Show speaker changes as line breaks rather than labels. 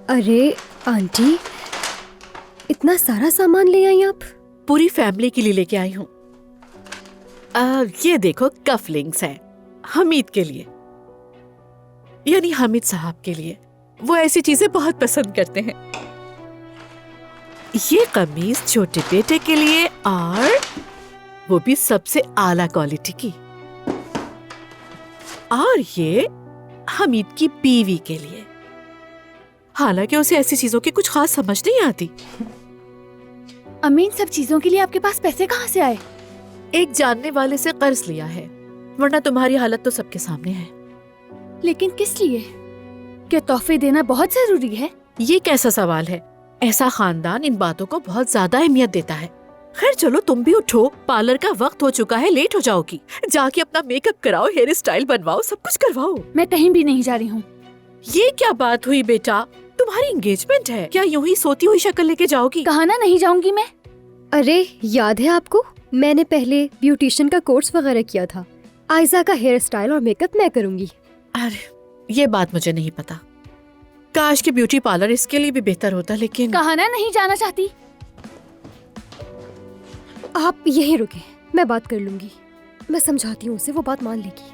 अरे आंटी, इतना सारा सामान ले आई आप?
पूरी फैमिली के लिए लेके आई हूँ। ये देखो कफलिंग्स हैं हमीद के लिए, यानी हामिद साहब के लिए। वो ऐसी चीजें बहुत पसंद करते हैं। ये कमीज छोटे बेटे के लिए, और वो भी सबसे आला क्वालिटी की। और ये हमीद की बीवी के लिए। हालांकि उसे ऐसी चीजों की कुछ खास समझ नहीं आती।
अम्मी, इन सब चीजों के लिए आपके पास पैसे कहाँ से आए?
एक जानने वाले से कर्ज लिया है, वरना तुम्हारी हालत तो सबके सामने है।
लेकिन किस लिए? क्या तोहफे देना बहुत जरूरी है?
ये कैसा सवाल है? ऐसा खानदान इन बातों को बहुत ज्यादा अहमियत देता है। खैर चलो, तुम भी उठो, पार्लर का वक्त हो चुका है, लेट हो जाओगी। जाके अपना मेकअप कराओ, हेयर स्टाइल बनवाओ, सब कुछ करवाओ।
मैं कहीं भी नहीं जा रही हूँ।
ये क्या बात हुई बेटा? तुम्हारी एंगेजमेंट है, क्या यूं ही सोती हुई शक्ल लेके जाओगी?
कहा ना नहीं जाऊंगी मैं।
अरे याद है आपको, मैंने पहले ब्यूटिशियन का कोर्स वगैरह किया था। आयजा का हेयर स्टाइल और मेकअप मैं करूंगी।
अरे ये बात मुझे नहीं पता। काश के ब्यूटी पार्लर इसके लिए भी बेहतर होता, लेकिन
कहा ना नहीं जाना चाहती।
आप यहीं रुके, मैं बात कर लूंगी। मैं समझाती हूँ उसे, वो बात मान लेगी।